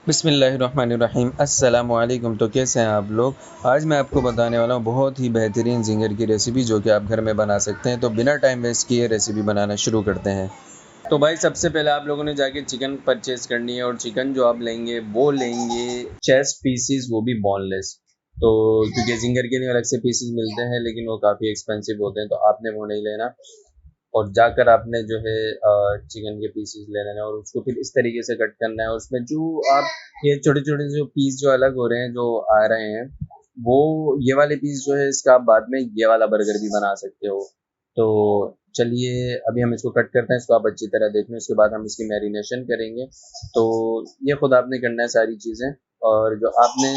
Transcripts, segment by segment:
बिस्मिल्लाहिर्रहमानिर्रहीम अस्सलामुअलैकुम। तो कैसे हैं आप लोग। आज मैं आपको बताने वाला हूँ बहुत ही बेहतरीन झींगर की रेसिपी जो कि आप घर में बना सकते हैं। तो बिना टाइम वेस्ट किए रेसिपी बनाना शुरू करते हैं। तो भाई सबसे पहले आप लोगों ने जाके चिकन परचेज़ करनी है और चिकन जो आप लेंगे वो लेंगे चेस्ट पीसीस, वो भी बोनलेस। तो क्योंकि झींगर के लिए अलग से पीसीस मिलते हैं लेकिन वो काफ़ी एक्सपेंसिव होते हैं, तो आपने वो नहीं लेना। और जाकर आपने जो है चिकन के पीसेस ले लेना है और उसको फिर इस तरीके से कट करना है। उसमें जो आप ये छोटे छोटे जो पीस जो अलग हो रहे हैं, जो आ रहे हैं, वो ये वाले पीस जो है इसका आप बाद में ये वाला बर्गर भी बना सकते हो। तो चलिए अभी हम इसको कट करते हैं। इसको आप अच्छी तरह देख लें, उसके बाद हम इसकी मैरिनेशन करेंगे। तो ये खुद आपने करना है सारी चीज़ें। और जो आपने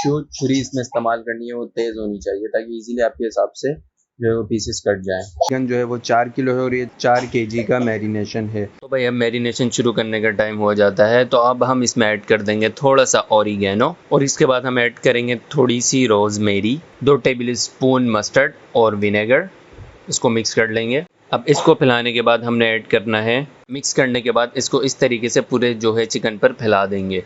जो छुरी इसमें इस्तेमाल करनी है वो तेज़ होनी चाहिए ताकि इजीली आपके हिसाब से जो है वो पीसेस कट जाएँ। चिकन जो है वो 4 किलो है और ये 4 केजी का मैरिनेशन है। तो भाई अब मैरिनेशन शुरू करने का टाइम हो जाता है। तो अब हम इसमें ऐड कर देंगे थोड़ा सा ऑरिगेनो और इसके बाद हम ऐड करेंगे थोड़ी सी रोज़मेरी, 2 टेबल स्पून मस्टर्ड और विनेगर। इसको मिक्स कर लेंगे। अब इसको फैलाने के बाद हमने ऐड करना है, मिक्स करने के बाद इसको इस तरीके से पूरे जो है चिकन पर फैला देंगे।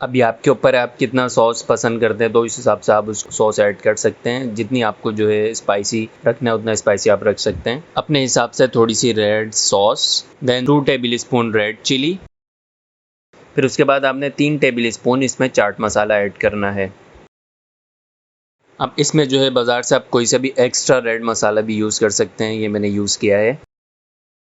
अब ये आपके ऊपर है, आप कितना सॉस पसंद करते हैं तो इस हिसाब से आप उस सॉस ऐड कर सकते हैं। जितनी आपको जो है स्पाइसी रखना है उतना स्पाइसी आप रख सकते हैं अपने हिसाब से। थोड़ी सी red sauce, then 2 tablespoon red chilli. फिर उसके बाद आपने 3 टेबल स्पून इसमें चाट मसाला ऐड करना है। अब इसमें जो है बाज़ार से आप कोई सा भी एक्स्ट्रा रेड मसाला भी यूज़ कर सकते हैं, ये मैंने यूज़ किया है।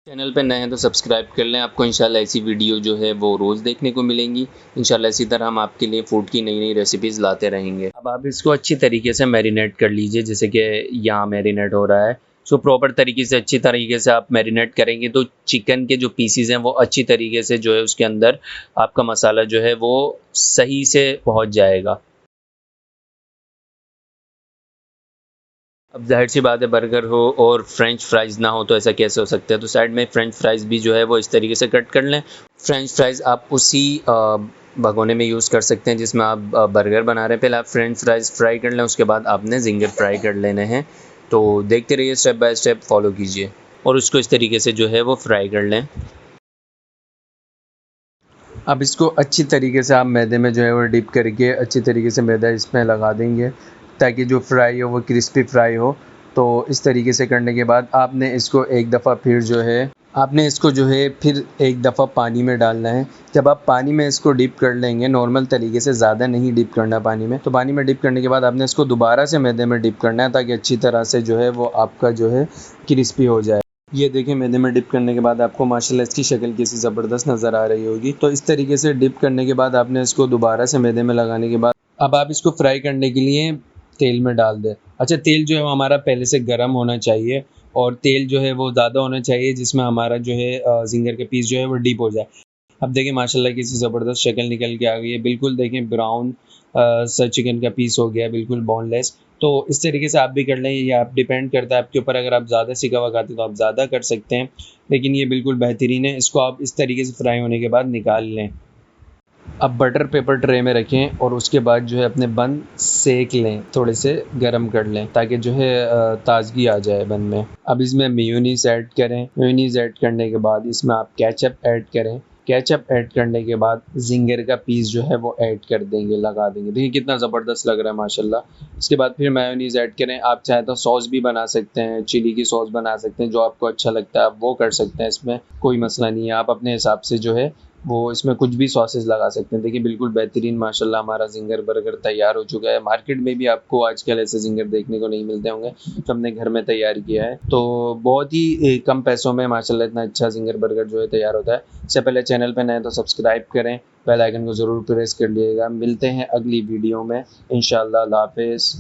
चैनल पे नए हैं तो सब्सक्राइब कर लें, आपको इंशाल्लाह ऐसी वीडियो जो है वो रोज़ देखने को मिलेंगी। इंशाल्लाह इसी तरह हम आपके लिए फ़ूड की नई नई रेसिपीज़ लाते रहेंगे। अब आप इसको अच्छी तरीके से मैरिनेट कर लीजिए, जैसे कि यहाँ मैरिनेट हो रहा है। इसको प्रॉपर तरीके से अच्छी तरीके से आप मैरिनेट करेंगे तो चिकन के जो पीसीज हैं वो अच्छी तरीके से जो है उसके अंदर आपका मसाला जो है वो सही से पहुँच जाएगा। अब ज़ाहिर सी बात है, बर्गर हो और फ्रेंच फ्राइज़ ना हो तो ऐसा कैसे हो सकता है। तो साइड में फ्रेंच फ्राइज़ भी जो है वो इस तरीके से कट कर लें। फ्रेंच फ्राइज़ आप उसी भगोने में यूज़ कर सकते हैं जिसमें आप बर्गर बना रहे हैं। पहले आप फ्रेंच फ्राइज़ फ्राई कर लें, उसके बाद आपने ज़िंगर फ्राई कर लेने हैं। तो देखते रहिए, स्टेप बाय स्टेप फॉलो कीजिए और उसको इस तरीके से जो है वो फ्राई कर लें। अब इसको अच्छी तरीके से आप मैदे में जो है वो डिप करके अच्छी तरीके से मैदा इसमें लगा देंगे ताकि जो फ्राई हो वो क्रिस्पी फ्राई हो। तो इस तरीके से करने के बाद आपने इसको एक दफ़ा फिर जो है फिर एक दफ़ा पानी में डालना है। जब आप पानी में इसको डिप कर लेंगे नॉर्मल तरीके से, ज़्यादा नहीं डिप करना पानी में, तो पानी में डिप करने के बाद आपने इसको दोबारा से मैदे में डिप करना है ताकि अच्छी तरह से जो है वो आपका जो है क्रिस्पी हो जाए। ये देखिए मैदे में डिप करने के बाद आपको माशाल्लाह इसकी शक्ल कैसी ज़बरदस्त नज़र आ रही होगी। तो इस तरीके से डिप करने के बाद आपने इसको दोबारा से मैदे में लगाने के बाद अब आप इसको फ्राई करने के लिए तेल में डाल दें। अच्छा, तेल जो है वो हमारा पहले से गर्म होना चाहिए और तेल जो है वो ज़्यादा होना चाहिए जिसमें हमारा जो है ज़िंगर के पीस जो है वो डीप हो जाए। अब देखिए माशाल्लाह कैसी ज़बरदस्त शक्ल निकल के आ गई है। बिल्कुल देखें ब्राउन सा चिकन का पीस हो गया है, बिल्कुल बोनलेस। तो इस तरीके से आप भी कर लें, ये आप डिपेंड करता है आपके ऊपर। अगर आप ज़्यादा सिका हुआ खाते हैं तो आप ज़्यादा कर सकते हैं, लेकिन ये बिल्कुल बेहतरीन है। इसको आप इस तरीके से फ्राई होने के बाद निकाल लें। अब बटर पेपर ट्रे में रखें और उसके बाद जो है अपने बन सेक लें, थोड़े से गरम कर लें ताकि जो है ताज़गी आ जाए बन में। अब इसमें मेयोनीज़ ऐड करें। मेयोनीज़ ऐड करने के बाद इसमें आप केचप ऐड करें। केचप ऐड करने के बाद ज़िंगर का पीस जो है वो ऐड कर देंगे, लगा देंगे। देखिए कितना ज़बरदस्त लग रहा है माशाल्लाह। इसके बाद फिर मेयोनीज़ ऐड करें। आप चाहे तो सॉस भी बना सकते हैं, चिली की सॉस बना सकते हैं, जो आपको अच्छा लगता है आप वो कर सकते हैं। इसमें कोई मसला नहीं है, आप अपने हिसाब से जो है वो इसमें कुछ भी सॉसेस लगा सकते हैं। देखिए बिल्कुल बेहतरीन माशाल्लाह हमारा ज़िंगर बर्गर तैयार हो चुका है। मार्केट में भी आपको आजकल ऐसे ज़िंगर देखने को नहीं मिलते होंगे, तो हमने घर में तैयार किया है। तो बहुत ही कम पैसों में माशाल्लाह इतना अच्छा ज़िंगर बर्गर जो है तैयार होता है। इससे पहले चैनल पर नए तो सब्सक्राइब करें, बेल आइकन को ज़रूर प्रेस कर लीजिएगा। मिलते हैं अगली वीडियो में इंशाअल्लाह। अल्लाह हाफ़िज़।